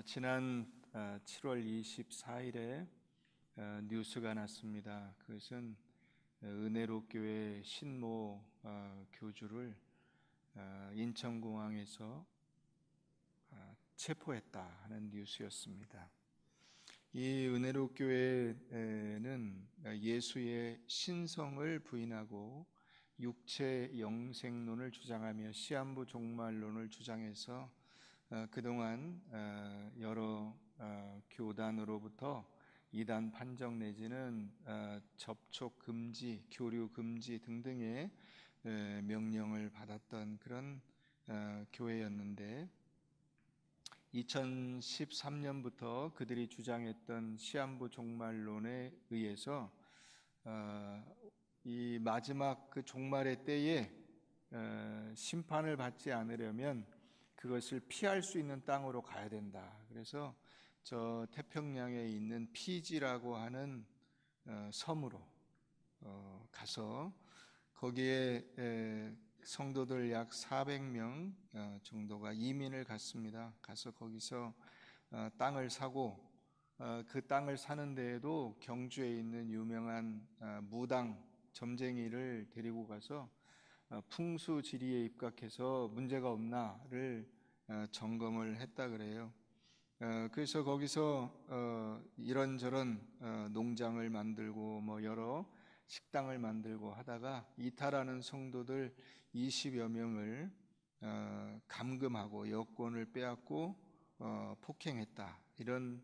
지난 7월 24일에 뉴스가 났습니다. 그것은 은혜로 교회 신모 교주를 인천공항에서 체포했다 하는 뉴스였습니다. 이 은혜로 교회는 예수의 신성을 부인하고 육체 영생론을 주장하며 시한부 종말론을 주장해서 그동안 여러 교단으로부터 이단 판정 내지는 접촉 금지, 교류 금지 등등의 명령을 받았던 그런 교회였는데 2013년부터 그들이 주장했던 시한부 종말론에 의해서 이 마지막 그 종말의 때에 심판을 받지 않으려면 그것을 피할 수 있는 땅으로 가야 된다. 그래서 저 태평양에 있는 피지라고 하는 섬으로 가서 거기에 성도들 약 400명 정도가 이민을 갔습니다. 가서 거기서 땅을 사고 그 땅을 사는 데에도 경주에 있는 유명한 무당 점쟁이를 데리고 가서 풍수지리에 입각해서 문제가 없나를 점검을 했다 그래요. 그래서 거기서 이런저런 농장을 만들고 뭐 여러 식당을 만들고 하다가 이탈하는 성도들 20여 명을 감금하고 여권을 빼앗고 폭행했다. 이런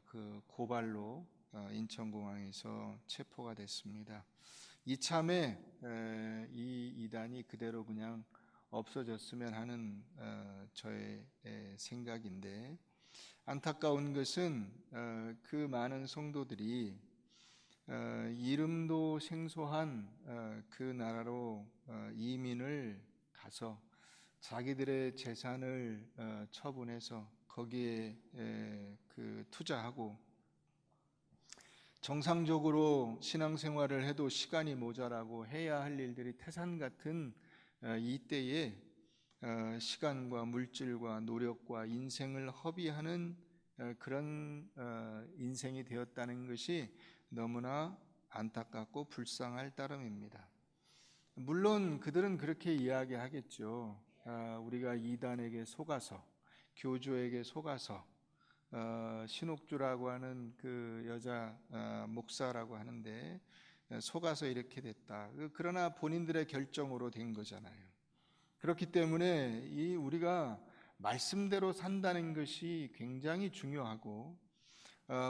그 고발로 인천공항에서 체포가 됐습니다. 이참에 이 이단이 그대로 그냥 없어졌으면 하는 저의 생각인데, 안타까운 것은 그 많은 성도들이 이름도 생소한 그 나라로 이민을 가서 자기들의 재산을 처분해서 거기에 그 투자하고 정상적으로 신앙생활을 해도 시간이 모자라고 해야 할 일들이 태산 같은 이때에 시간과 물질과 노력과 인생을 허비하는 그런 인생이 되었다는 것이 너무나 안타깝고 불쌍할 따름입니다. 물론 그들은 그렇게 이야기하겠죠. 우리가 이단에게 속아서, 교주에게 속아서, 신옥주라고 하는 그 여자 목사라고 하는데 속아서 이렇게 됐다. 그러나 본인들의 결정으로 된 거잖아요. 그렇기 때문에 이 우리가 말씀대로 산다는 것이 굉장히 중요하고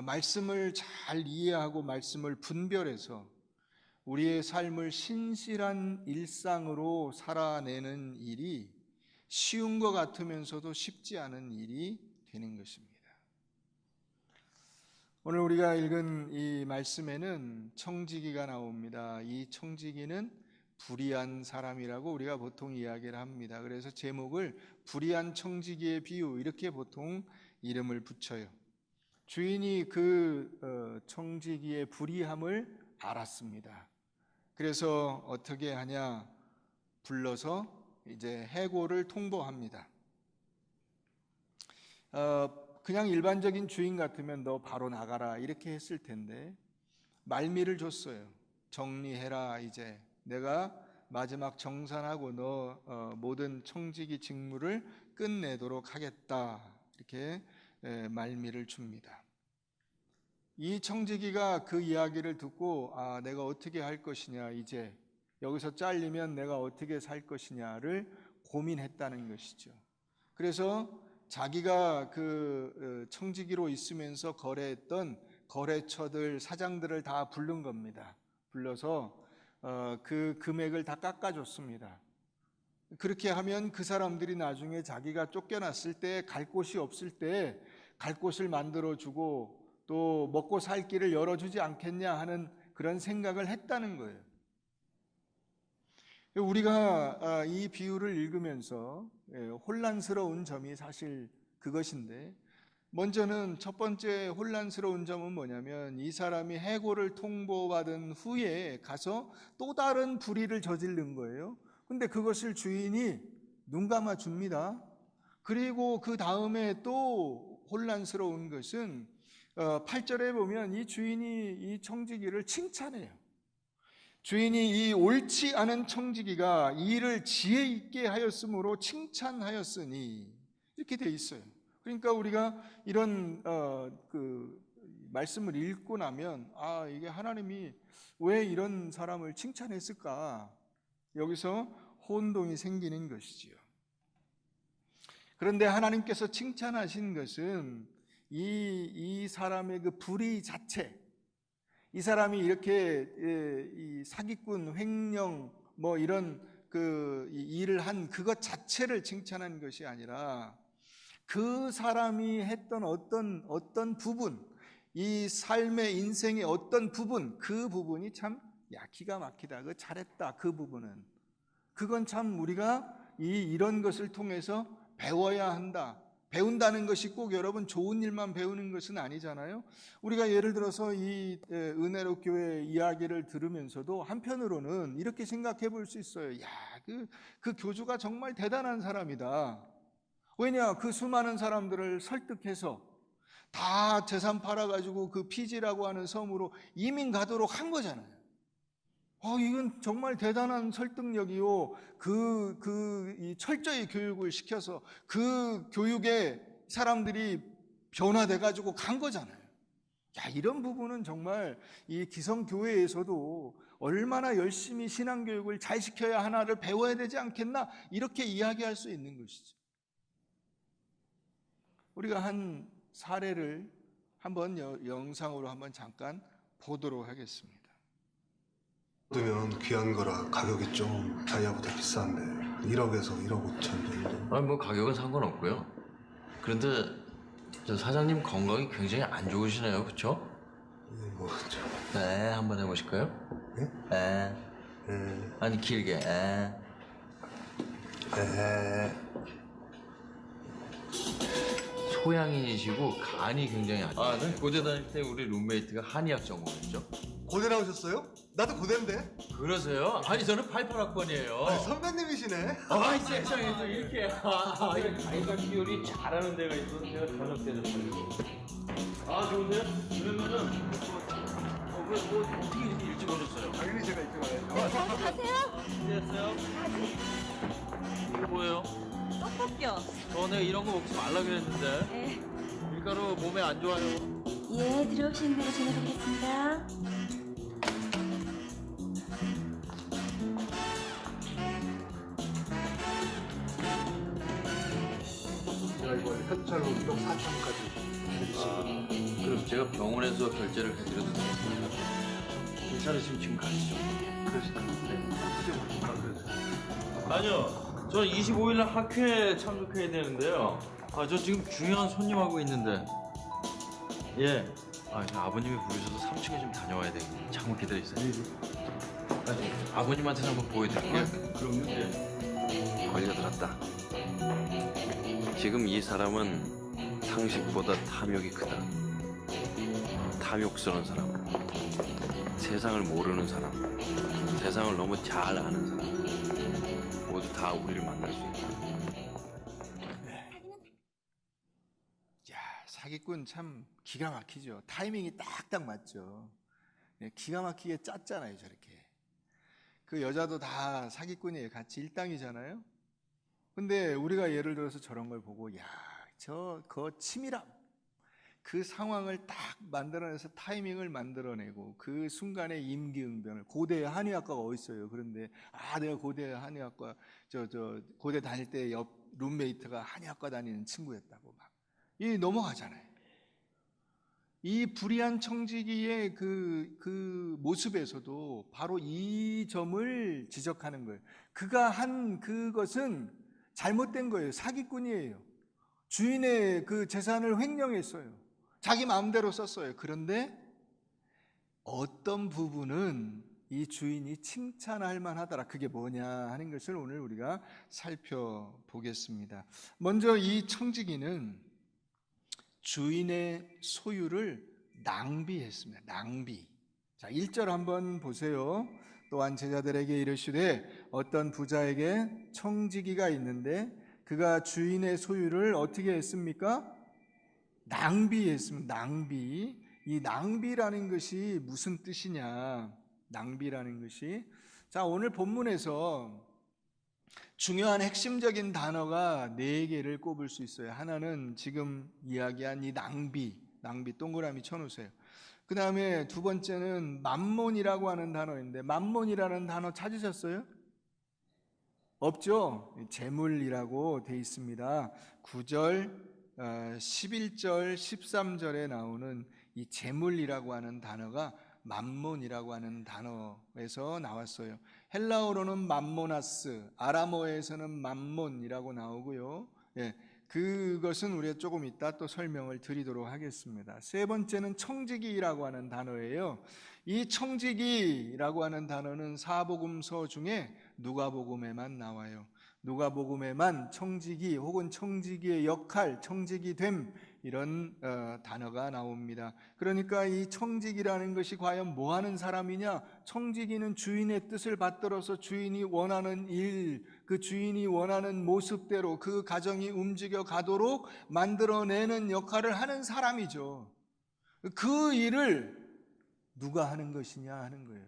말씀을 잘 이해하고 말씀을 분별해서 우리의 삶을 신실한 일상으로 살아내는 일이 쉬운 것 같으면서도 쉽지 않은 일이 되는 것입니다. 오늘 우리가 읽은 이 말씀에는 청지기가 나옵니다. 이 청지기는 불의한 사람이라고 우리가 보통 이야기를 합니다. 그래서 제목을 불의한 청지기의 비유 이렇게 보통 이름을 붙여요. 주인이 그 청지기의 불의함을 알았습니다. 그래서 어떻게 하냐? 불러서 이제 해고를 통보합니다. 그냥 일반적인 주인 같으면 너 바로 나가라 이렇게 했을 텐데 말미를 줬어요. 정리해라. 이제 내가 마지막 정산하고 너 모든 청지기 직무를 끝내도록 하겠다. 이렇게 말미를 줍니다. 이 청지기가 그 이야기를 듣고 내가 어떻게 할 것이냐, 이제 여기서 잘리면 내가 어떻게 살 것이냐를 고민했다는 것이죠. 그래서 자기가 그 청지기로 있으면서 거래했던 거래처들 사장들을 다 부른 겁니다. 불러서 그 금액을 다 깎아줬습니다. 그렇게 하면 그 사람들이 나중에 자기가 쫓겨났을 때 갈 곳이 없을 때 갈 곳을 만들어주고 또 먹고 살 길을 열어주지 않겠냐 하는 그런 생각을 했다는 거예요. 우리가 이 비유를 읽으면서 혼란스러운 점이 사실 그것인데, 먼저는 첫 번째 혼란스러운 점은 뭐냐면 이 사람이 해고를 통보받은 후에 가서 또 다른 불의를 저지른 거예요. 근데 그것을 주인이 눈 감아 줍니다. 그리고 그 다음에 또 혼란스러운 것은 8절에 보면 이 주인이 이 청지기를 칭찬해요. 주인이 이 옳지 않은 청지기가 이 일을 지혜 있게 하였으므로 칭찬하였으니 이렇게 돼 있어요. 그러니까 우리가 이런 그 말씀을 읽고 나면 이게 하나님이 왜 이런 사람을 칭찬했을까? 여기서 혼동이 생기는 것이지요. 그런데 하나님께서 칭찬하신 것은 이 사람의 그 불의 자체, 이 사람이 이렇게 이 사기꾼, 횡령 뭐 이런 그 일을 한 그것 자체를 칭찬한 것이 아니라 그 사람이 했던 어떤 부분, 이 삶의 인생의 어떤 부분, 그 부분이 참 기가 막히다, 그 잘했다, 그 부분은 그건 참 우리가 이런 것을 통해서 배워야 한다. 배운다는 것이 꼭 여러분 좋은 일만 배우는 것은 아니잖아요. 우리가 예를 들어서 이 은혜로 교회 이야기를 들으면서도 한편으로는 이렇게 생각해 볼 수 있어요. 그 교주가 정말 대단한 사람이다. 왜냐, 그 수많은 사람들을 설득해서 다 재산 팔아가지고 그 피지라고 하는 섬으로 이민 가도록 한 거잖아요. 이건 정말 대단한 설득력이요. 이 철저히 교육을 시켜서 그 교육에 사람들이 변화돼가지고 간 거잖아요. 이런 부분은 정말 이 기성교회에서도 얼마나 열심히 신앙교육을 잘 시켜야 하나를 배워야 되지 않겠나, 이렇게 이야기할 수 있는 것이죠. 우리가 한 사례를 한번 영상으로 한번 잠깐 보도록 하겠습니다. 얻으면 귀한 거라 가격이 좀 다이아보다 비싼데 1억에서 1억 5천 정도. 아니 뭐 가격은 상관없고요. 그런데 저 사장님 건강이 굉장히 안 좋으시네요, 그렇죠? 뭐죠? 네, 한번 해보실까요? 예? 네. 아니 길게. 소양인이시고 간이 굉장히 안 좋아요. 네. 고대 다닐 때 우리 룸메이트가 한의학 전공했죠. 고대 나오셨어요? 나도 고대인데. 그러세요? 아니 저는 88학번이에요. 선배님이시네. 세상에 또 이렇게. 이게 가위가 비율이 잘하는 데가 있어서 제가 저녁 때는 살고. 좋은데요? 그러면은 뭐 어떻게 이렇게 일찍 오셨어요? 당연히 제가 일찍 와야죠. 가세요? 됐어요? 이거 뭐예요? 떡볶이요. 전에 이런 거 먹지 말라 그랬는데. 네. 밀가루 몸에 안 좋아요. 예, 들어오시는 대로 전해드리겠습니다. 제가 이거 현찰로 1억 4천까지 해주시고. 그럼 제가 병원에서 결제를 해드려도 되겠습니까? 괜찮으시면 지금 가시죠. 그러시나요? 아니요. 저 25일날 학회에 참석해야 되는데요. 저 지금 중요한 손님하고 있는데. 예. 아버님이 부르셔서 3층에 좀 다녀와야 되겠네요. 잠깐 기다리세요. 아버님한테 한번 보여드릴게요. 그럼요. 예. 걸려들었다. 지금 이 사람은 상식보다 탐욕이 크다. 탐욕스러운 사람, 세상을 모르는 사람, 세상을 너무 잘 아는 사람, 모두 다 우리를 만날 수 있다. 사기꾼 참 기가 막히죠. 타이밍이 딱딱 맞죠. 기가 막히게 짰잖아요, 저렇게. 그 여자도 다 사기꾼이에요. 같이 일당이잖아요. 근데 우리가 예를 들어서 저런 걸 보고 그 치밀함, 그 상황을 딱 만들어내서 타이밍을 만들어내고 그 순간에 임기응변을. 고대 한의학과가 어디 있어요? 그런데 내가 고대 한의학과 고대 다닐 때 옆 룸메이트가 한의학과 다니는 친구였다고 막 넘어가잖아요. 이 불의한 청지기의 그 모습에서도 바로 이 점을 지적하는 거예요. 그가 한 그것은 잘못된 거예요. 사기꾼이에요. 주인의 그 재산을 횡령했어요. 자기 마음대로 썼어요. 그런데 어떤 부분은 이 주인이 칭찬할 만하더라. 그게 뭐냐 하는 것을 오늘 우리가 살펴보겠습니다. 먼저 이 청지기는 주인의 소유를 낭비했습니다. 낭비. 1절 한번 보세요. 또한 제자들에게 이르시되 어떤 부자에게 청지기가 있는데 그가 주인의 소유를 어떻게 했습니까? 낭비했습니다. 낭비. 이 낭비라는 것이 무슨 뜻이냐? 낭비라는 것이, 자, 오늘 본문에서 중요한 핵심적인 단어가 4개를 꼽을 수 있어요. 하나는 지금 이야기한 이 낭비 동그라미 쳐놓으세요. 그 다음에 두 번째는 맘몬이라고 하는 단어인데, 맘몬이라는 단어 찾으셨어요? 없죠? 재물이라고 돼 있습니다. 9절, 11절, 13절에 나오는 이 재물이라고 하는 단어가 맘몬이라고 하는 단어에서 나왔어요. 헬라어로는 맘모나스, 아람어에서는 맘몬이라고 나오고요. 예, 그것은 우리가 조금 이따 또 설명을 드리도록 하겠습니다. 세 번째는 청지기라고 하는 단어예요. 이 청지기라고 하는 단어는 사복음서 중에 누가복음에만 나와요. 누가복음에만 청지기 혹은 청지기의 역할, 청지기됨, 이런 단어가 나옵니다. 그러니까 이 청지기라는 것이 과연 뭐 하는 사람이냐? 청지기는 주인의 뜻을 받들어서 주인이 원하는 일, 그 주인이 원하는 모습대로 그 가정이 움직여 가도록 만들어내는 역할을 하는 사람이죠. 그 일을 누가 하는 것이냐 하는 거예요.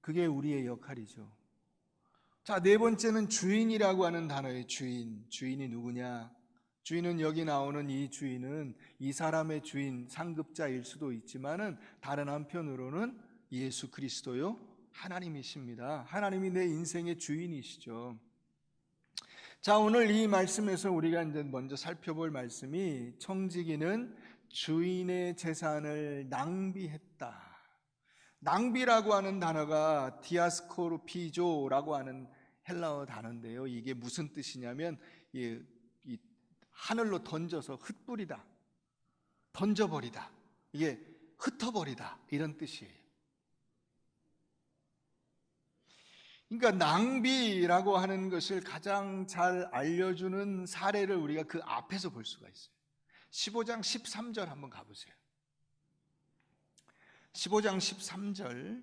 그게 우리의 역할이죠. 자, 네 번째는 주인이라고 하는 단어예요. 주인이 누구냐? 주인은, 여기 나오는 이 주인은 이 사람의 주인, 상급자일 수도 있지만은 다른 한편으로는 예수 그리스도요, 하나님이십니다. 하나님이 내 인생의 주인이시죠. 자, 오늘 이 말씀에서 우리가 이제 먼저 살펴볼 말씀이, 청지기는 주인의 재산을 낭비했다. 낭비라고 하는 단어가 디아스코르피조라고 하는 헬라어 단어인데요. 이게 무슨 뜻이냐면 이 하늘로 던져서 흩뿌리다, 던져버리다, 이게 흩어버리다, 이런 뜻이에요. 그러니까 낭비라고 하는 것을 가장 잘 알려주는 사례를 우리가 그 앞에서 볼 수가 있어요. 15장 13절 한번 가보세요. 15장 13절.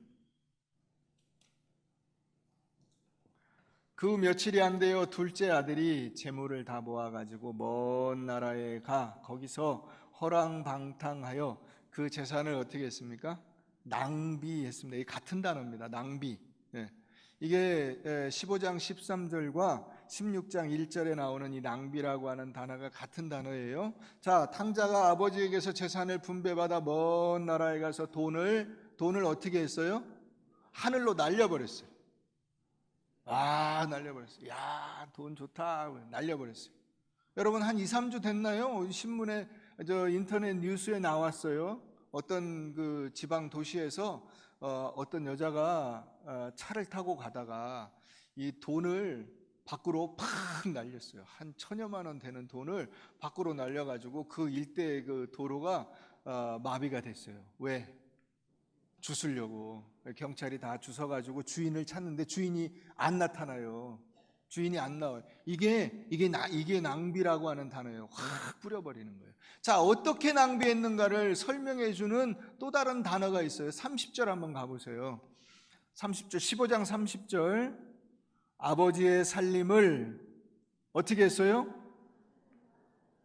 그 며칠이 안 되어 둘째 아들이 재물을 다 모아가지고 먼 나라에 가 거기서 허랑방탕하여 그 재산을 어떻게 했습니까? 낭비했습니다. 이 같은 단어입니다. 낭비. 이게 15장 13절과 16장 1절에 나오는 이 낭비라고 하는 단어가 같은 단어예요. 자, 탕자가 아버지에게서 재산을 분배받아 먼 나라에 가서 돈을 어떻게 했어요? 하늘로 날려버렸어요. 날려버렸어요. 야, 돈 좋다. 날려버렸어요. 여러분, 한 2, 3주 됐나요? 신문에, 인터넷 뉴스에 나왔어요. 어떤 그 지방 도시에서 어떤 여자가 차를 타고 가다가 이 돈을 밖으로 팍 날렸어요. 한 1,000여만 원 되는 돈을 밖으로 날려가지고 그 일대의 그 도로가 마비가 됐어요. 왜? 주우려고. 경찰이 다 주워가지고 주인을 찾는데 주인이 안 나타나요. 주인이 안 나와요. 이게 낭비라고 하는 단어예요. 확 뿌려버리는 거예요. 자, 어떻게 낭비했는가를 설명해 주는 또 다른 단어가 있어요. 30절 한번 가보세요. 30절, 15장 30절. 아버지의 살림을 어떻게 했어요?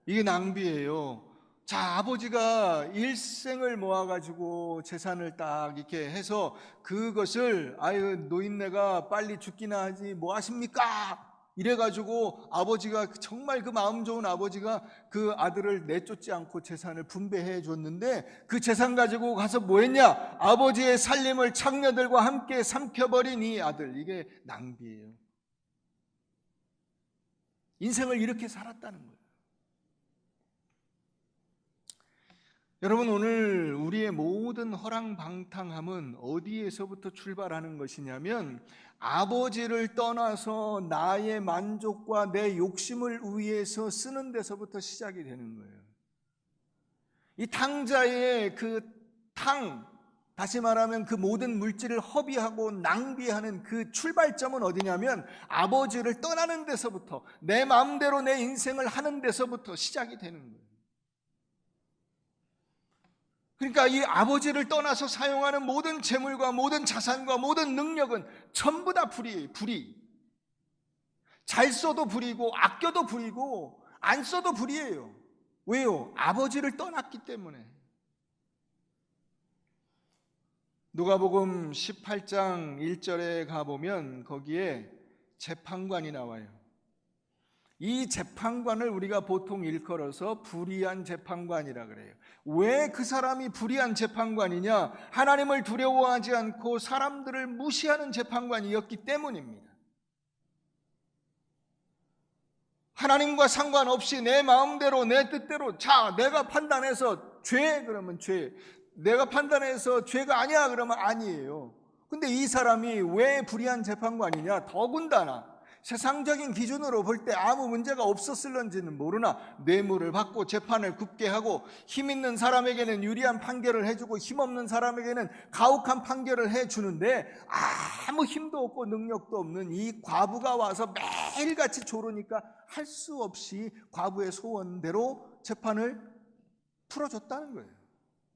이게 낭비예요. 자, 아버지가 일생을 모아가지고 재산을 딱 이렇게 해서 그것을, 노인네가 빨리 죽기나 하지 뭐 하십니까? 이래가지고 아버지가, 정말 그 마음 좋은 아버지가 그 아들을 내쫓지 않고 재산을 분배해 줬는데, 그 재산 가지고 가서 뭐 했냐? 아버지의 살림을 창녀들과 함께 삼켜버린 이 아들. 이게 낭비예요. 인생을 이렇게 살았다는 거예요. 여러분, 오늘 우리의 모든 허랑방탕함은 어디에서부터 출발하는 것이냐면, 아버지를 떠나서 나의 만족과 내 욕심을 위해서 쓰는 데서부터 시작이 되는 거예요. 이 탕자의 다시 말하면 그 모든 물질을 허비하고 낭비하는 그 출발점은 어디냐면, 아버지를 떠나는 데서부터, 내 마음대로 내 인생을 하는 데서부터 시작이 되는 거예요. 그러니까 이 아버지를 떠나서 사용하는 모든 재물과 모든 자산과 모든 능력은 전부 다 불이에요. 불이. 잘 써도 불이고, 아껴도 불이고, 안 써도 불이에요. 왜요? 아버지를 떠났기 때문에. 누가복음 18장 1절에 가보면 거기에 재판관이 나와요. 이 재판관을 우리가 보통 일컬어서 불의한 재판관이라 그래요. 왜 그 사람이 불의한 재판관이냐? 하나님을 두려워하지 않고 사람들을 무시하는 재판관이었기 때문입니다. 하나님과 상관없이 내 마음대로 내 뜻대로, 자, 내가 판단해서 죄 그러면 죄, 내가 판단해서 죄가 아니야 그러면 아니에요. 근데 이 사람이 왜 불의한 재판관이냐? 더군다나 세상적인 기준으로 볼 때 아무 문제가 없었을런지는 모르나 뇌물을 받고 재판을 굽게 하고 힘 있는 사람에게는 유리한 판결을 해주고 힘없는 사람에게는 가혹한 판결을 해주는데 아무 힘도 없고 능력도 없는 이 과부가 와서 매일같이 조르니까 할 수 없이 과부의 소원대로 재판을 풀어줬다는 거예요.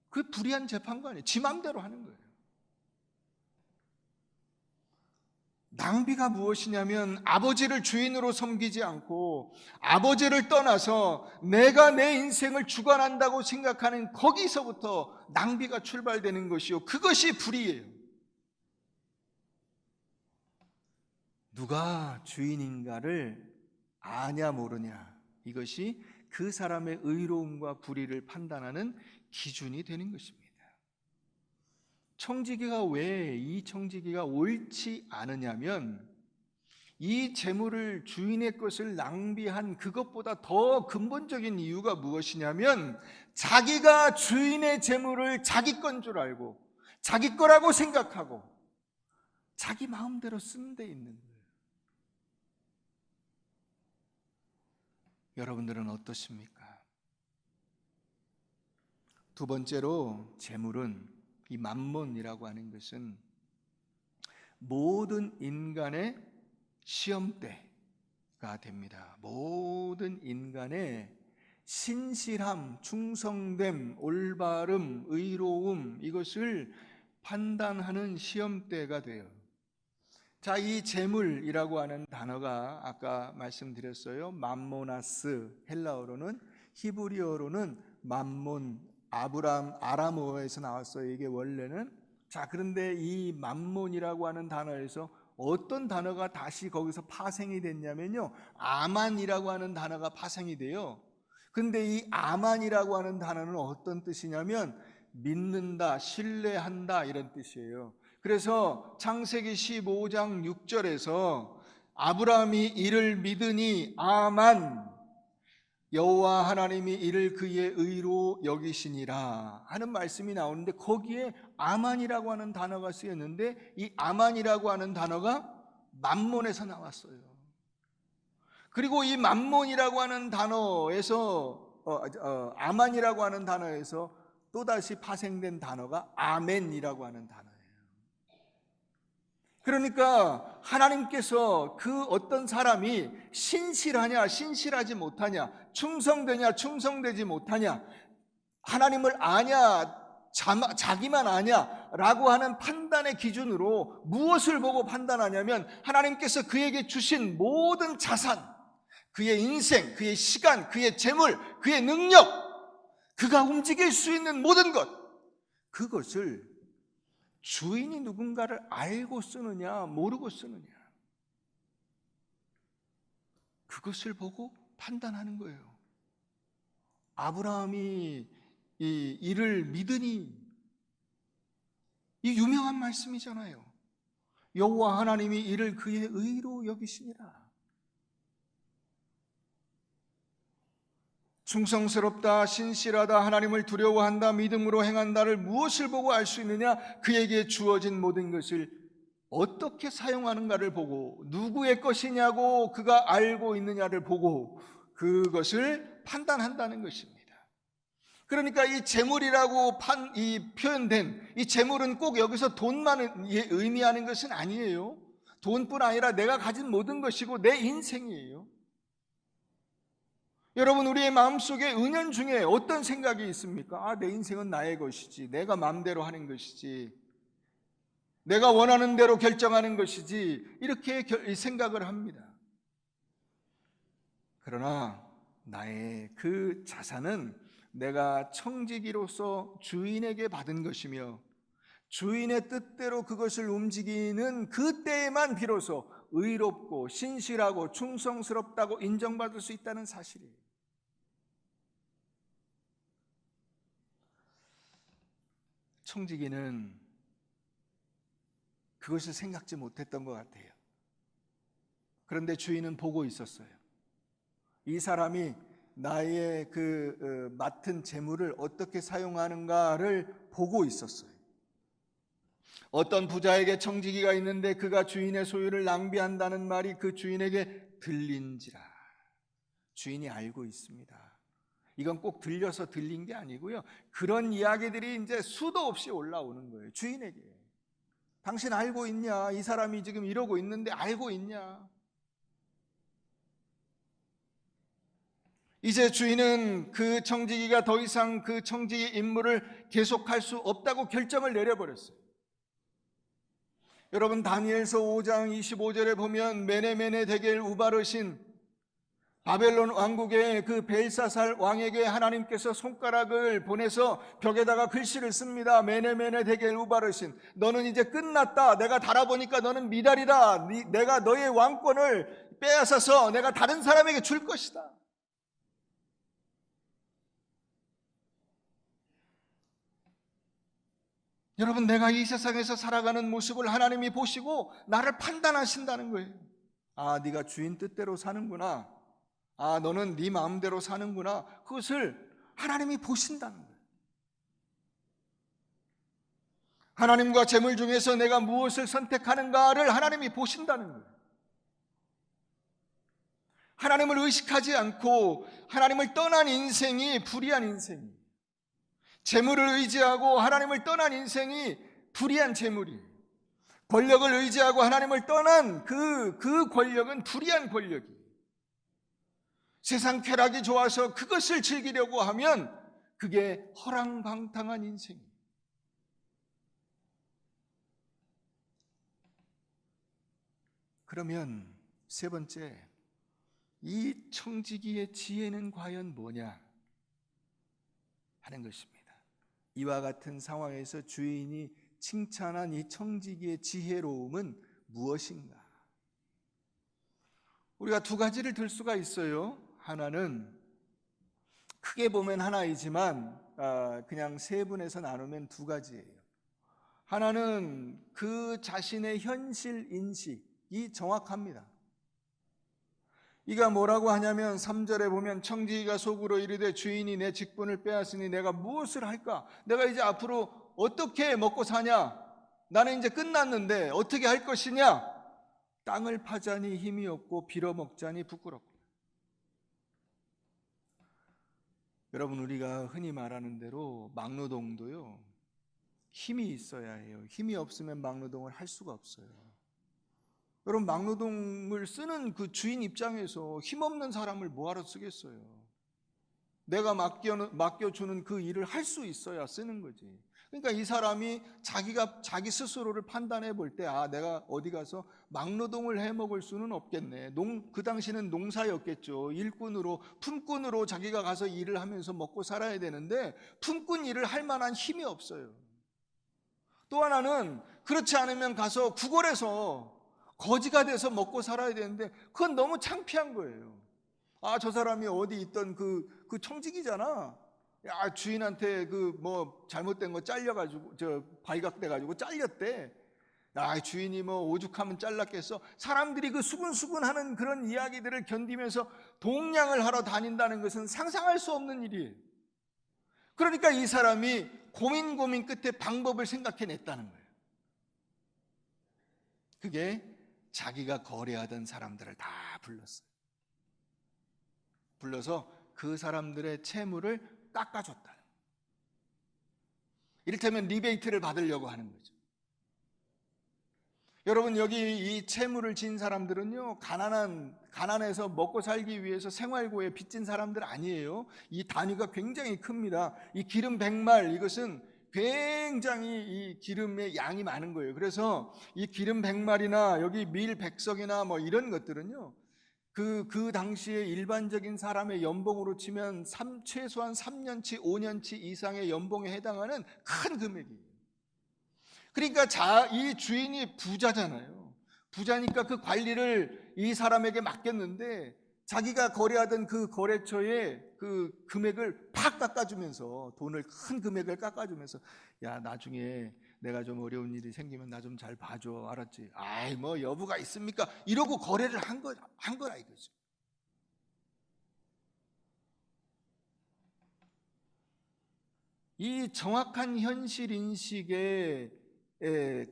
그 불의한 재판관이 지 맘대로 하는 거예요. 낭비가 무엇이냐면 아버지를 주인으로 섬기지 않고 아버지를 떠나서 내가 내 인생을 주관한다고 생각하는 거기서부터 낭비가 출발되는 것이요. 그것이 불의예요. 누가 주인인가를 아냐 모르냐, 이것이 그 사람의 의로움과 불의를 판단하는 기준이 되는 것입니다. 청지기가 왜 이 청지기가 옳지 않으냐면 이 재물을 주인의 것을 낭비한 그것보다 더 근본적인 이유가 무엇이냐면 자기가 주인의 재물을 자기 건 줄 알고 자기 거라고 생각하고 자기 마음대로 쓰는 데 있는 거예요. 여러분들은 어떠십니까? 두 번째로 재물은, 이 만몬이라고 하는 것은 모든 인간의 시험대가 됩니다. 모든 인간의 신실함, 충성됨, 올바름, 의로움, 이것을 판단하는 시험대가 돼요. 자, 이 재물이라고 하는 단어가 아까 말씀드렸어요. 맘모나스, 헬라어로는, 히브리어로는 맘몬, 아람어에서 나왔어요. 이게 원래는. 자, 그런데 이 맘몬이라고 하는 단어에서 어떤 단어가 다시 거기서 파생이 됐냐면요, 아만이라고 하는 단어가 파생이 돼요. 근데 이 아만이라고 하는 단어는 어떤 뜻이냐면 믿는다, 신뢰한다, 이런 뜻이에요. 그래서 창세기 15장 6절에서 아브라함이 이를 믿으니 아만, 여호와 하나님이 이를 그의 의로 여기시니라 하는 말씀이 나오는데 거기에 아만이라고 하는 단어가 쓰였는데 이 아만이라고 하는 단어가 맘몬에서 나왔어요. 그리고 이 맘몬이라고 하는 단어에서 아만이라고 하는 단어에서 또다시 파생된 단어가 아멘이라고 하는 단어예요. 그러니까 하나님께서 그 어떤 사람이 신실하냐 신실하지 못하냐, 충성되냐 충성되지 못하냐, 하나님을 아냐 자기만 아냐 라고 하는 판단의 기준으로 무엇을 보고 판단하냐면 하나님께서 그에게 주신 모든 자산, 그의 인생, 그의 시간, 그의 재물, 그의 능력, 그가 움직일 수 있는 모든 것, 그것을 주인이 누군가를 알고 쓰느냐 모르고 쓰느냐, 그것을 보고 판단하는 거예요. 아브라함이 이를 믿으니, 이 유명한 말씀이잖아요. 여호와 하나님이 이를 그의 의로 여기시니라. 충성스럽다, 신실하다, 하나님을 두려워한다, 믿음으로 행한다를 무엇을 보고 알 수 있느냐? 그에게 주어진 모든 것을 어떻게 사용하는가를 보고, 누구의 것이냐고 그가 알고 있느냐를 보고 그것을 판단한다는 것입니다. 그러니까 이 재물이라고 표현된 이 재물은 꼭 여기서 돈만 의미하는 것은 아니에요. 돈뿐 아니라 내가 가진 모든 것이고 내 인생이에요. 여러분, 우리의 마음속에 은연중에 어떤 생각이 있습니까? 내 인생은 나의 것이지, 내가 마음대로 하는 것이지, 내가 원하는 대로 결정하는 것이지, 이렇게 생각을 합니다. 그러나 나의 그 자산은 내가 청지기로서 주인에게 받은 것이며 주인의 뜻대로 그것을 움직이는 그때에만 비로소 의롭고 신실하고 충성스럽다고 인정받을 수 있다는 사실이에요. 청지기는 그것을 생각지 못했던 것 같아요. 그런데 주인은 보고 있었어요. 이 사람이 나의 맡은 재물을 어떻게 사용하는가를 보고 있었어요. 어떤 부자에게 청지기가 있는데 그가 주인의 소유를 낭비한다는 말이 그 주인에게 들린지라. 주인이 알고 있습니다. 이건 꼭 들려서 들린 게 아니고요. 그런 이야기들이 이제 수도 없이 올라오는 거예요. 주인에게. 당신 알고 있냐? 이 사람이 지금 이러고 있는데 알고 있냐? 이제 주인은 그 청지기가 더 이상 그 청지기 임무를 계속할 수 없다고 결정을 내려버렸어요. 여러분, 다니엘서 5장 25절에 보면 메네메네 데겔 우바르신 바벨론 왕국의 그 벨사살 왕에게 하나님께서 손가락을 보내서 벽에다가 글씨를 씁니다. 메네메네 데겔 우바르신, 너는 이제 끝났다. 내가 달아보니까 너는 미달이다. 내가 너의 왕권을 빼앗아서 내가 다른 사람에게 줄 것이다. 여러분, 내가 이 세상에서 살아가는 모습을 하나님이 보시고 나를 판단하신다는 거예요. 아, 네가 주인 뜻대로 사는구나. 아, 너는 네 마음대로 사는구나. 그것을 하나님이 보신다는 거예요. 하나님과 재물 중에서 내가 무엇을 선택하는가를 하나님이 보신다는 거예요. 하나님을 의식하지 않고 하나님을 떠난 인생이 불의한 인생이에요. 재물을 의지하고 하나님을 떠난 인생이 불의한 재물이에요. 권력을 의지하고 하나님을 떠난 그 권력은 불의한 권력이에요. 세상 쾌락이 좋아서 그것을 즐기려고 하면 그게 허랑방탕한 인생이에요. 그러면 세 번째, 이 청지기의 지혜는 과연 뭐냐 하는 것입니다. 이와 같은 상황에서 주인이 칭찬한 이 청지기의 지혜로움은 무엇인가? 우리가 두 가지를 들 수가 있어요. 하나는 크게 보면 하나이지만 그냥 세 분에서 나누면 두 가지예요. 하나는 그 자신의 현실 인식이 정확합니다. 이가 뭐라고 하냐면 3절에 보면 청지기가 속으로 이르되 주인이 내 직분을 빼앗으니 내가 무엇을 할까? 내가 이제 앞으로 어떻게 먹고 사냐? 나는 이제 끝났는데 어떻게 할 것이냐? 땅을 파자니 힘이 없고 빌어먹자니 부끄럽고. 여러분, 우리가 흔히 말하는 대로 막노동도요, 힘이 있어야 해요. 힘이 없으면 막노동을 할 수가 없어요. 여러분, 막노동을 쓰는 그 주인 입장에서 힘없는 사람을 뭐하러 쓰겠어요? 내가 맡겨주는 그 일을 할 수 있어야 쓰는 거지. 그러니까 이 사람이 자기 스스로를 판단해 볼 때, 아, 내가 어디 가서 막노동을 해 먹을 수는 없겠네. 그 당시는 농사였겠죠. 일꾼으로, 품꾼으로 자기가 가서 일을 하면서 먹고 살아야 되는데 품꾼 일을 할 만한 힘이 없어요. 또 하나는 그렇지 않으면 가서 구걸해서 거지가 돼서 먹고 살아야 되는데 그건 너무 창피한 거예요. 아, 저 사람이 어디 있던 그 청지기잖아. 야, 주인한테 잘못된 거 잘려가지고 발각돼가지고 잘렸대. 야, 주인이 오죽하면 잘랐겠어. 사람들이 그 수근수근하는 그런 이야기들을 견디면서 동냥을 하러 다닌다는 것은 상상할 수 없는 일이에요. 그러니까 이 사람이 고민 끝에 방법을 생각해냈다는 거예요. 그게 자기가 거래하던 사람들을 다 불러서 그 사람들의 채무를 깎아줬다. 이를테면 리베이트를 받으려고 하는 거죠. 여러분, 여기 이 채무를 진 사람들은요, 가난해서 먹고 살기 위해서 생활고에 빚진 사람들 아니에요. 이 단위가 굉장히 큽니다. 이 기름 100말, 이것은 굉장히 이 기름의 양이 많은 거예요. 그래서 이 기름 100말이나 여기 밀 100석이나 이런 것들은요, 그 당시에 일반적인 사람의 연봉으로 치면 최소한 3년치, 5년치 이상의 연봉에 해당하는 큰 금액이에요. 그러니까 이 주인이 부자잖아요. 부자니까 그 관리를 이 사람에게 맡겼는데 자기가 거래하던 그 거래처에 그 금액을 팍 깎아주면서, 돈을 큰 금액을 깎아주면서, 야, 나중에 내가 좀 어려운 일이 생기면 나 좀 잘 봐줘, 알았지? 아이, 뭐 여부가 있습니까? 이러고 거래를 한 거라 이거죠. 이 정확한 현실 인식에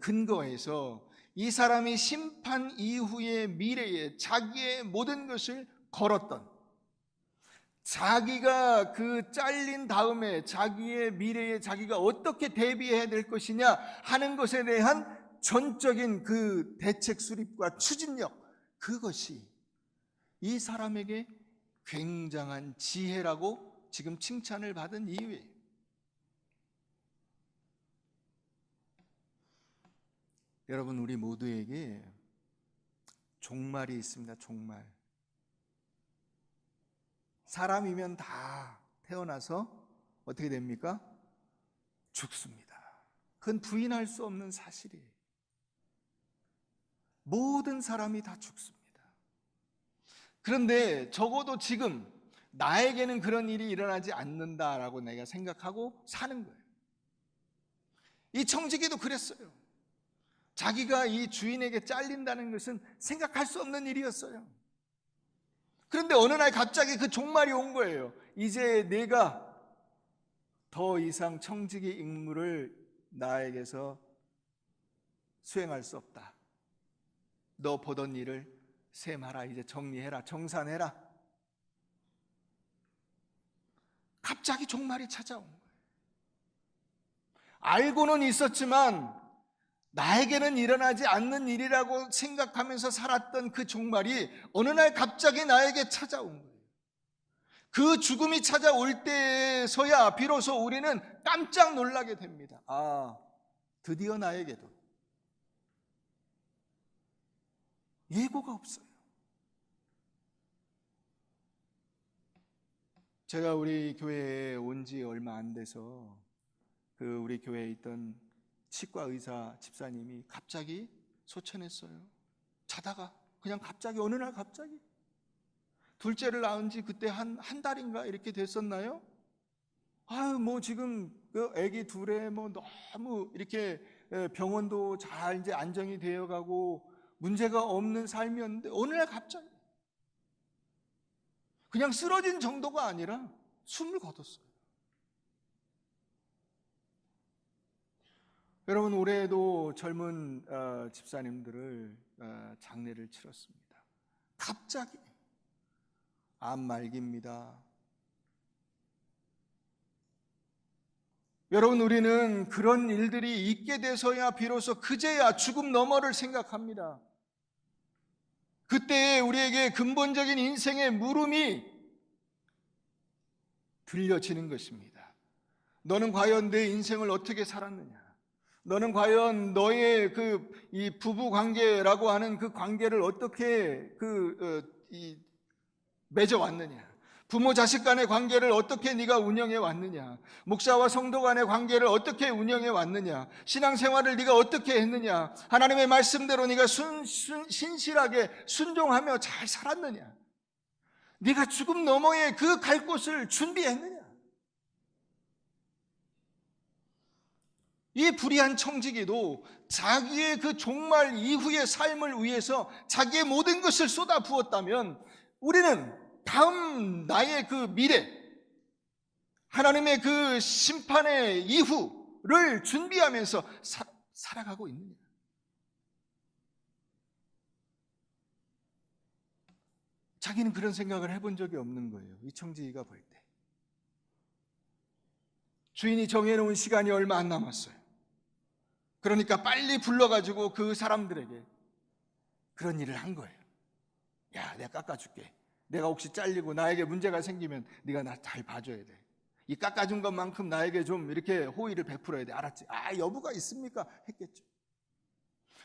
근거해서 이 사람이 심판 이후의 미래에 자기의 모든 것을 걸었던, 자기가 그 잘린 다음에 자기의 미래에 자기가 어떻게 대비해야 될 것이냐 하는 것에 대한 전적인 그 대책 수립과 추진력, 그것이 이 사람에게 굉장한 지혜라고 지금 칭찬을 받은 이유예요. 여러분, 우리 모두에게 종말이 있습니다. 종말. 사람이면 다 태어나서 어떻게 됩니까? 죽습니다. 그건 부인할 수 없는 사실이에요. 모든 사람이 다 죽습니다. 그런데 적어도 지금 나에게는 그런 일이 일어나지 않는다라고 내가 생각하고 사는 거예요. 이 청지기도 그랬어요. 자기가 이 주인에게 잘린다는 것은 생각할 수 없는 일이었어요. 그런데 어느 날 갑자기 그 종말이 온 거예요. 이제 내가 더 이상 청지기 임무를 나에게서 수행할 수 없다. 너 보던 일을 셈하라. 이제 정리해라. 정산해라. 갑자기 종말이 찾아온 거예요. 알고는 있었지만 나에게는 일어나지 않는 일이라고 생각하면서 살았던 그 종말이 어느 날 갑자기 나에게 찾아온 거예요. 그 죽음이 찾아올 때서야 비로소 우리는 깜짝 놀라게 됩니다. 아, 드디어 나에게도 예고가 없어요. 제가 우리 교회에 온 지 얼마 안 돼서 우리 교회에 있던 치과 의사 집사님이 갑자기 소천했어요. 자다가 그냥 갑자기 어느 날 갑자기 둘째를 낳은 지 그때 한 달인가 이렇게 됐었나요? 아유, 뭐 지금 그 아기 둘에 뭐 너무 이렇게 병원도 잘 이제 안정이 되어 가고 문제가 없는 삶이었는데 어느 날 갑자기 그냥 쓰러진 정도가 아니라 숨을 거뒀어요. 여러분, 올해에도 젊은 집사님들을 장례를 치렀습니다. 갑자기 암 말기입니다. 여러분, 우리는 그런 일들이 있게 돼서야 비로소 그제야 죽음 너머를 생각합니다. 그때 우리에게 근본적인 인생의 물음이 들려지는 것입니다. 너는 과연 내 인생을 어떻게 살았느냐? 너는 과연 너의 이 부부 관계라고 하는 그 관계를 어떻게 맺어왔느냐? 부모 자식 간의 관계를 어떻게 네가 운영해 왔느냐? 목사와 성도 간의 관계를 어떻게 운영해 왔느냐? 신앙생활을 네가 어떻게 했느냐? 하나님의 말씀대로 네가 신실하게 순종하며 잘 살았느냐? 네가 죽음 너머에 그 갈 곳을 준비했느냐? 이 불의한 청지기도 자기의 그 종말 이후의 삶을 위해서 자기의 모든 것을 쏟아 부었다면 우리는 다음 나의 그 미래, 하나님의 그 심판의 이후를 준비하면서 살아가고 있느냐? 자기는 그런 생각을 해본 적이 없는 거예요. 이 청지기가 볼 때. 주인이 정해놓은 시간이 얼마 안 남았어요. 그러니까 빨리 불러가지고 그 사람들에게 그런 일을 한 거예요. 야, 내가 깎아줄게. 내가 혹시 잘리고 나에게 문제가 생기면 네가 나 잘 봐줘야 돼. 이 깎아준 것만큼 나에게 좀 이렇게 호의를 베풀어야 돼. 알았지? 아, 여부가 있습니까? 했겠죠.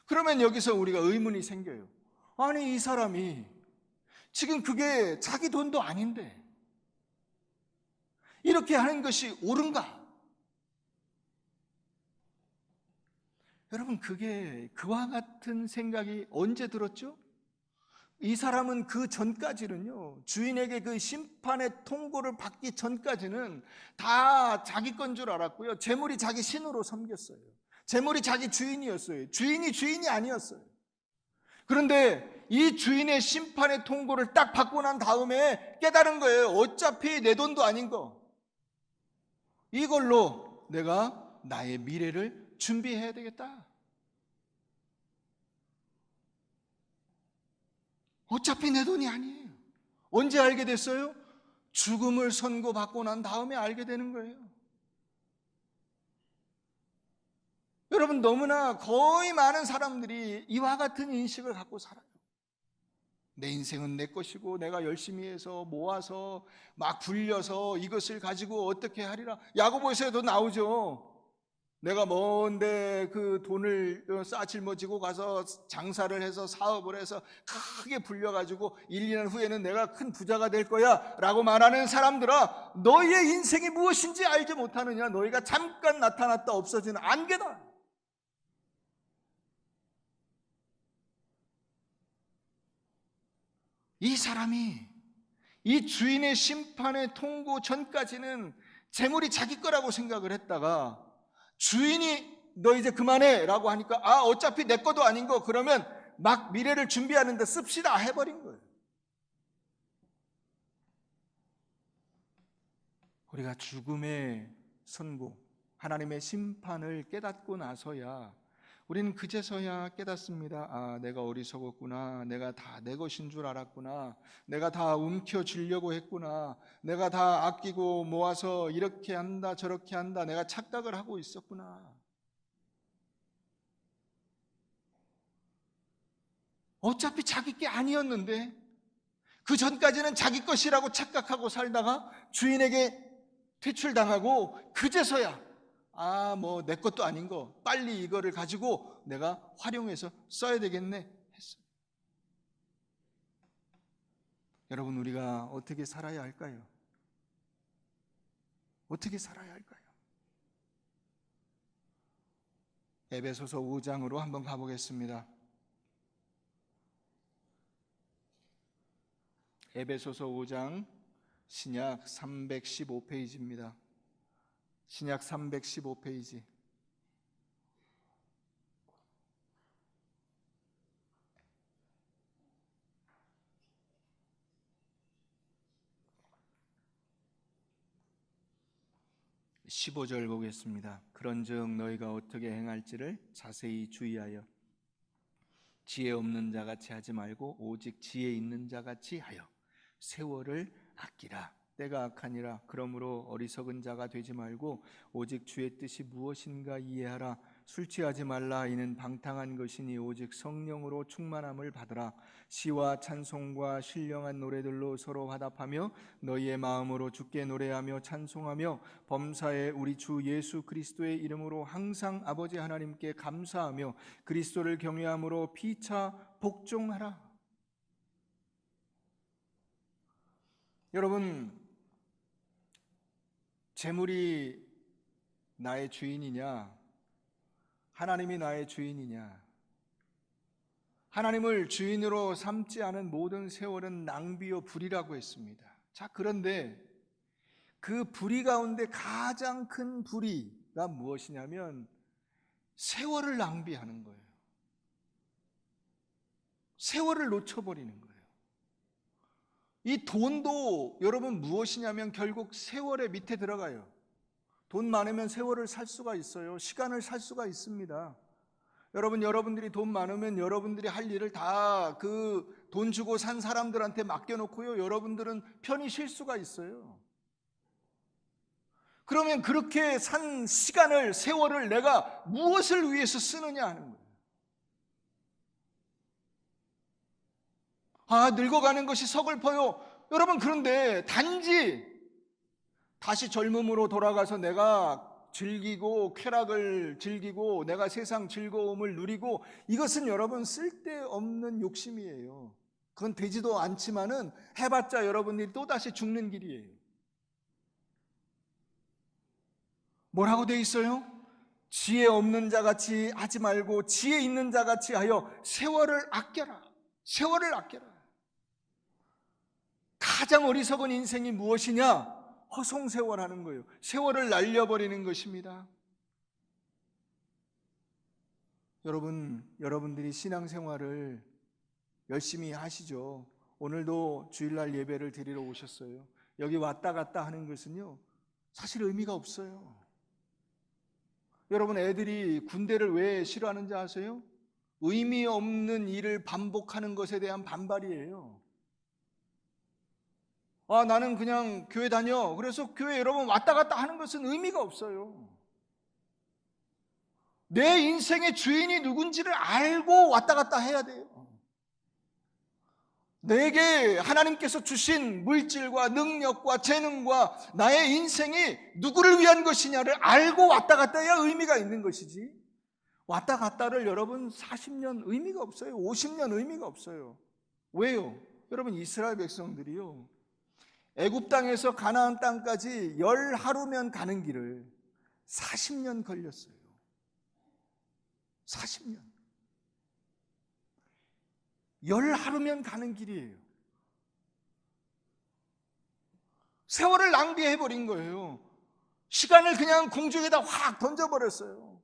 그러면 여기서 우리가 의문이 생겨요. 아니, 이 사람이 지금 그게 자기 돈도 아닌데 이렇게 하는 것이 옳은가? 여러분, 그게 그와 같은 생각이 언제 들었죠? 이 사람은 그 전까지는요, 주인에게 그 심판의 통고를 받기 전까지는 다 자기 건 줄 알았고요. 재물이 자기 신으로 섬겼어요. 재물이 자기 주인이었어요. 주인이 아니었어요. 그런데 이 주인의 심판의 통고를 딱 받고 난 다음에 깨달은 거예요. 어차피 내 돈도 아닌 거. 이걸로 내가 나의 미래를 준비해야 되겠다. 어차피 내 돈이 아니에요. 언제 알게 됐어요? 죽음을 선고받고 난 다음에 알게 되는 거예요. 여러분, 너무나 거의 많은 사람들이 이와 같은 인식을 갖고 살아요. 내 인생은 내 것이고 내가 열심히 해서 모아서 막 불려서 이것을 가지고 어떻게 하리라. 야고보서에도 나오죠. 내가 먼데 그 돈을 싸질머지고 가서 장사를 해서 사업을 해서 크게 불려가지고 1, 2년 후에는 내가 큰 부자가 될 거야 라고 말하는 사람들아, 너희의 인생이 무엇인지 알지 못하느냐. 너희가 잠깐 나타났다 없어지는 안개다. 이 사람이 이 주인의 심판의 통고 전까지는 재물이 자기 거라고 생각을 했다가 주인이 너 이제 그만해 라고 하니까 어차피 내 것도 아닌 거 그러면 막 미래를 준비하는데 씁시다 해버린 거예요. 우리가 죽음의 선고, 하나님의 심판을 깨닫고 나서야 우리는 그제서야 깨닫습니다. 내가 어리석었구나. 내가 다 내 것인 줄 알았구나. 내가 다 움켜쥐려고 했구나. 내가 다 아끼고 모아서 이렇게 한다 저렇게 한다. 내가 착각을 하고 있었구나. 어차피 자기 게 아니었는데 그 전까지는 자기 것이라고 착각하고 살다가 주인에게 퇴출당하고 그제서야 뭐 내 것도 아닌 거 빨리 이거를 가지고 내가 활용해서 써야 되겠네 했어요. 여러분, 우리가 어떻게 살아야 할까요? 어떻게 살아야 할까요? 에베소서 5장으로 한번 가보겠습니다. 에베소서 5장 신약 315페이지입니다. 신약 315페이지. (15절) 보겠습니다. 그런즉 너희가 어떻게 행할지를 자세히 주의하여 지혜 없는 자같이 하지 말고 오직 지혜 있는 자같이 하여 세월을 아끼라. 때가 악하니라. 그러므로 어리석은 자가 되지 말고 오직 주의 뜻이 무엇인가 이해하라. 술 취하지 말라. 이는 방탕한 것이니 오직 성령으로 충만함을 받으라. 시와 찬송과 신령한 노래들로 서로 화답하며 너희의 마음으로 주께 노래하며 찬송하며 범사에 우리 주 예수 그리스도의 이름으로 항상 아버지 하나님께 감사하며 그리스도를 경외함으로 피차 복종하라. 여러분, 재물이 나의 주인이냐? 하나님이 나의 주인이냐? 하나님을 주인으로 삼지 않은 모든 세월은 낭비요 불이라고 했습니다. 자, 그런데 그 불의 가운데 가장 큰 불의가 무엇이냐면 세월을 낭비하는 거예요. 세월을 놓쳐버리는 거예요. 이 돈도 여러분 무엇이냐면 결국 세월의 밑에 들어가요. 돈 많으면 세월을 살 수가 있어요. 시간을 살 수가 있습니다. 여러분들이 돈 많으면 여러분들이 할 일을 다 그 돈 주고 산 사람들한테 맡겨놓고요. 여러분들은 편히 쉴 수가 있어요. 그러면 그렇게 산 시간을, 세월을 내가 무엇을 위해서 쓰느냐 하는 거예요. 늙어가는 것이 서글퍼요. 여러분, 그런데 단지 다시 젊음으로 돌아가서 내가 즐기고 쾌락을 즐기고 내가 세상 즐거움을 누리고, 이것은 여러분 쓸데없는 욕심이에요. 그건 되지도 않지만은 해봤자 여러분들이 또다시 죽는 길이에요. 뭐라고 돼 있어요? 지혜 없는 자같이 하지 말고 지혜 있는 자같이 하여 세월을 아껴라. 세월을 아껴라. 가장 어리석은 인생이 무엇이냐? 허송세월하는 거예요. 세월을 날려버리는 것입니다. 여러분들이 신앙생활을 열심히 하시죠. 오늘도 주일날 예배를 드리러 오셨어요. 여기 왔다 갔다 하는 것은요, 사실 의미가 없어요. 여러분, 애들이 군대를 왜 싫어하는지 아세요? 의미 없는 일을 반복하는 것에 대한 반발이에요. 나는 그냥 교회 다녀. 그래서 교회 여러분 왔다 갔다 하는 것은 의미가 없어요. 내 인생의 주인이 누군지를 알고 왔다 갔다 해야 돼요. 내게 하나님께서 주신 물질과 능력과 재능과 나의 인생이 누구를 위한 것이냐를 알고 왔다 갔다 해야 의미가 있는 것이지, 왔다 갔다를 여러분 40년 의미가 없어요. 50년 의미가 없어요. 왜요? 여러분, 이스라엘 백성들이요, 애굽 땅에서 가나안 땅까지 10하루면 가는 길을 40년 걸렸어요. 40년. 10하루면 가는 길이에요. 세월을 낭비해버린 거예요. 시간을 그냥 공중에다 확 던져버렸어요.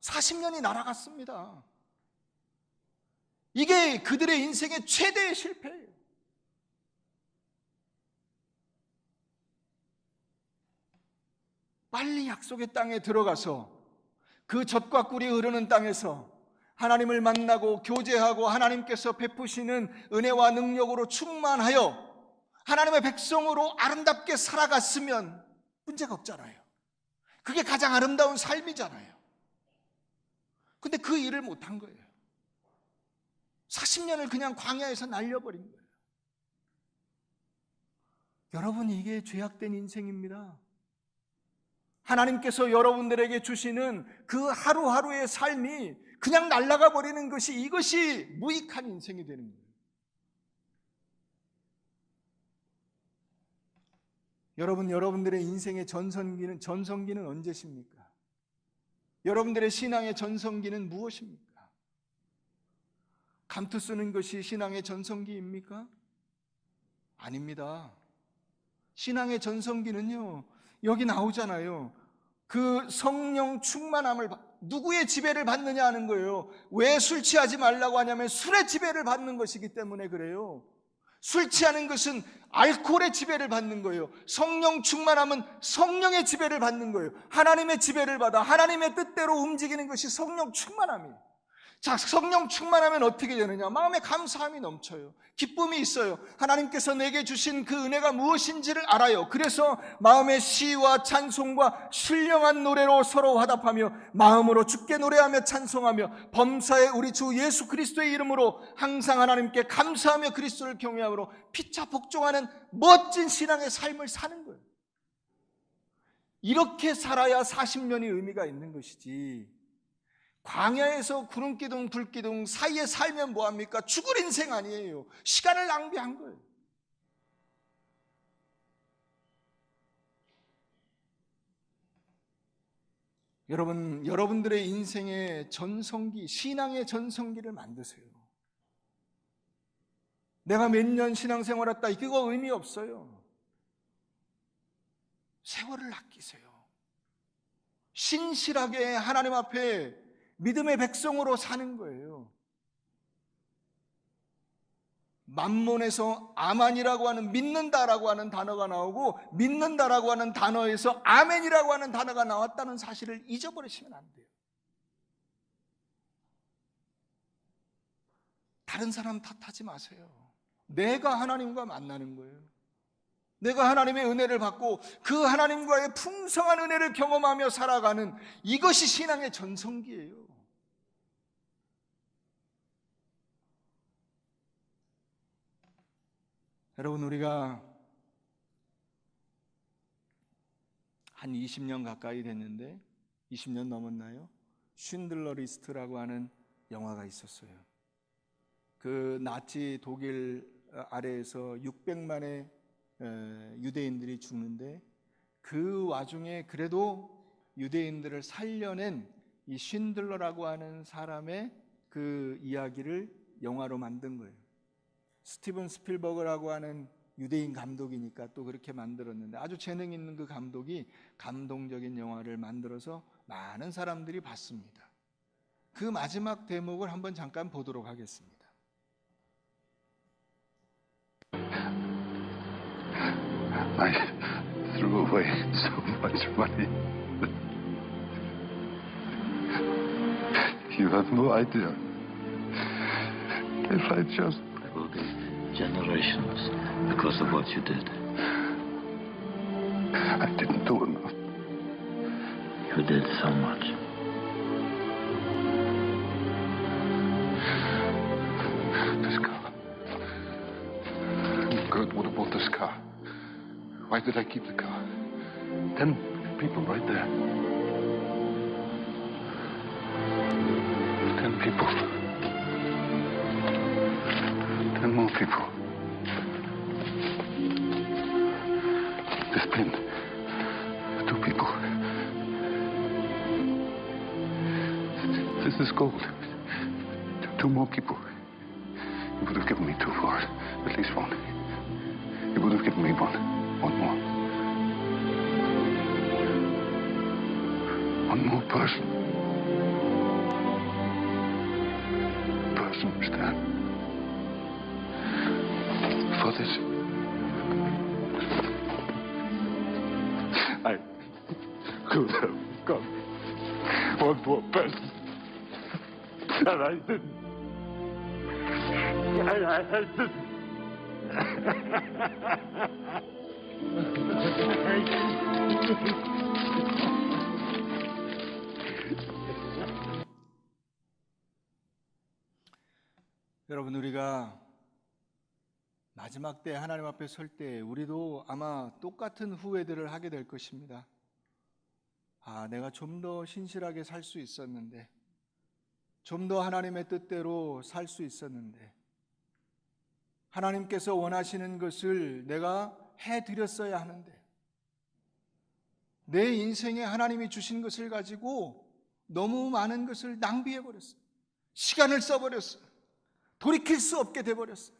40년이 날아갔습니다. 이게 그들의 인생의 최대의 실패예요. 빨리 약속의 땅에 들어가서 그 젖과 꿀이 흐르는 땅에서 하나님을 만나고 교제하고 하나님께서 베푸시는 은혜와 능력으로 충만하여 하나님의 백성으로 아름답게 살아갔으면 문제가 없잖아요. 그게 가장 아름다운 삶이잖아요. 근데 그 일을 못한 거예요. 40년을 그냥 광야에서 날려버린 거예요. 여러분, 이게 죄악된 인생입니다. 하나님께서 여러분들에게 주시는 그 하루하루의 삶이 그냥 날아가 버리는 것이, 이것이 무익한 인생이 되는 거예요. 여러분들의 인생의 전성기는 언제십니까? 여러분들의 신앙의 전성기는 무엇입니까? 감투 쓰는 것이 신앙의 전성기입니까? 아닙니다. 신앙의 전성기는요, 여기 나오잖아요. 그 성령 충만함을 누구의 지배를 받느냐 하는 거예요. 왜 술 취하지 말라고 하냐면 술의 지배를 받는 것이기 때문에 그래요. 술 취하는 것은 알코올의 지배를 받는 거예요. 성령 충만함은 성령의 지배를 받는 거예요. 하나님의 지배를 받아 하나님의 뜻대로 움직이는 것이 성령 충만함이에요. 자, 성령 충만하면 어떻게 되느냐? 마음에 감사함이 넘쳐요. 기쁨이 있어요. 하나님께서 내게 주신 그 은혜가 무엇인지를 알아요. 그래서 마음의 시와 찬송과 신령한 노래로 서로 화답하며 마음으로 주께 노래하며 찬송하며 범사의 우리 주 예수 그리스도의 이름으로 항상 하나님께 감사하며 그리스도를 경외함으로 피차 복종하는 멋진 신앙의 삶을 사는 거예요. 이렇게 살아야 40년이 의미가 있는 것이지, 광야에서 구름기둥 불기둥 사이에 살면 뭐합니까? 죽을 인생 아니에요. 시간을 낭비한 거예요. 여러분들의 인생의 전성기, 신앙의 전성기를 만드세요. 내가 몇 년 신앙생활했다, 그거 의미 없어요. 세월을 아끼세요. 신실하게 하나님 앞에 믿음의 백성으로 사는 거예요. 만몬에서 아만이라고 하는, 믿는다라고 하는 단어가 나오고, 믿는다라고 하는 단어에서 아멘이라고 하는 단어가 나왔다는 사실을 잊어버리시면 안 돼요. 다른 사람 탓하지 마세요. 내가 하나님과 만나는 거예요. 내가 하나님의 은혜를 받고 그 하나님과의 풍성한 은혜를 경험하며 살아가는, 이것이 신앙의 전성기예요. 여러분, 우리가 한 20년 가까이 됐는데, 20년 넘었나요? 쉰들러 리스트라고 하는 영화가 있었어요. 그 나치 독일 아래에서 600만의 유대인들이 죽는데 그 와중에 그래도 유대인들을 살려낸 이 쉰들러라고 하는 사람의 그 이야기를 영화로 만든 거예요. 스티븐 스필버그라고 하는 유대인 감독이니까 또 그렇게 만들었는데 아주 재능 있는 그 감독이 감동적인 영화를 만들어서 많은 사람들이 봤습니다. 그 마지막 대목을 한번 잠깐 보도록 하겠습니다. I threw away so much money. You have no idea. If I just... There will be generations because of what you did. I didn't do enough. You did so much. This car. Kurt would have bought this car. Why did I keep the car? 10 people right there. 10 people. 10 more people. This pin. 2 people. This is gold. 2 more people. You would have given me 2 for it. At least 1. You would have given me 1. 1 more. 1 more person. Person, Stan. For this. I could have got 1 more person. And I didn't. I didn't. 여러분, 우리가 마지막 때 하나님 앞에 설 때 우리도 아마 똑같은 후회들을 하게 될 것입니다. 아, 내가 좀 더 신실하게 살 수 있었는데, 좀 더 하나님의 뜻대로 살 수 있었는데, 하나님께서 원하시는 것을 내가 해드렸어야 하는데, 내 인생에 하나님이 주신 것을 가지고 너무 많은 것을 낭비해버렸어요. 시간을 써버렸어요. 돌이킬 수 없게 돼버렸어요.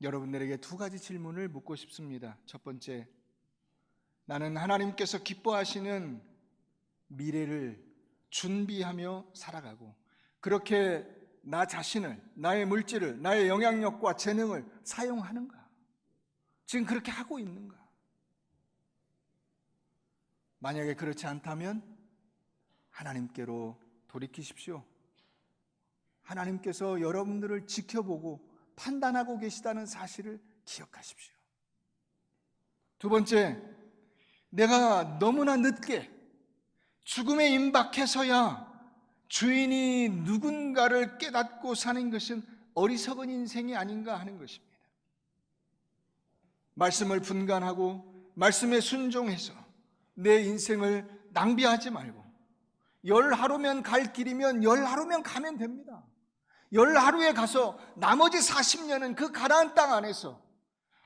여러분들에게 2가지 질문을 묻고 싶습니다. 첫 번째, 나는 하나님께서 기뻐하시는 미래를 준비하며 살아가고 그렇게 나 자신을, 나의 물질을, 나의 영향력과 재능을 사용하는가? 지금 그렇게 하고 있는가? 만약에 그렇지 않다면 하나님께로 돌이키십시오. 하나님께서 여러분들을 지켜보고 판단하고 계시다는 사실을 기억하십시오. 2번째, 내가 너무나 늦게 죽음에 임박해서야 주인이 누군가를 깨닫고 사는 것은 어리석은 인생이 아닌가 하는 것입니다. 말씀을 분간하고 말씀에 순종해서 내 인생을 낭비하지 말고 10하루면 갈 길이면 10하루면 가면 됩니다. 10하루에 가서 나머지 40년은 그 가나안 땅 안에서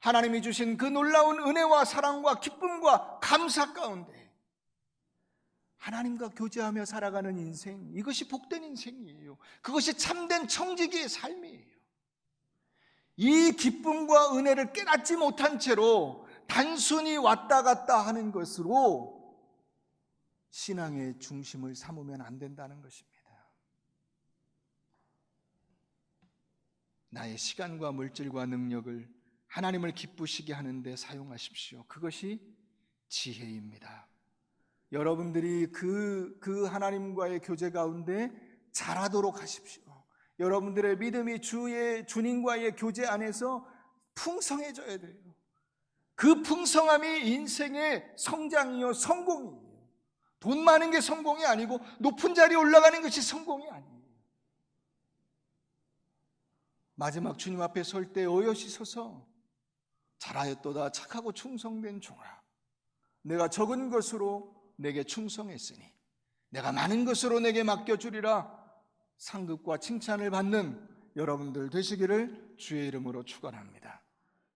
하나님이 주신 그 놀라운 은혜와 사랑과 기쁨과 감사 가운데 하나님과 교제하며 살아가는 인생, 이것이 복된 인생이에요. 그것이 참된 청지기의 삶이에요. 이 기쁨과 은혜를 깨닫지 못한 채로 단순히 왔다 갔다 하는 것으로 신앙의 중심을 삼으면 안 된다는 것입니다. 나의 시간과 물질과 능력을 하나님을 기쁘시게 하는데 사용하십시오. 그것이 지혜입니다. 여러분들이 그 하나님과의 교제 가운데 자라도록 하십시오. 여러분들의 믿음이 주님과의 교제 안에서 풍성해져야 돼요. 그 풍성함이 인생의 성장이요, 성공이에요. 돈 많은 게 성공이 아니고 높은 자리에 올라가는 것이 성공이 아니에요. 마지막 주님 앞에 설 때 어여시 서서 잘하였도다 착하고 충성된 종아, 내가 적은 것으로 내게 충성했으니 내가 많은 것으로 내게 맡겨주리라. 상급과 칭찬을 받는 여러분들 되시기를 주의 이름으로 축원합니다.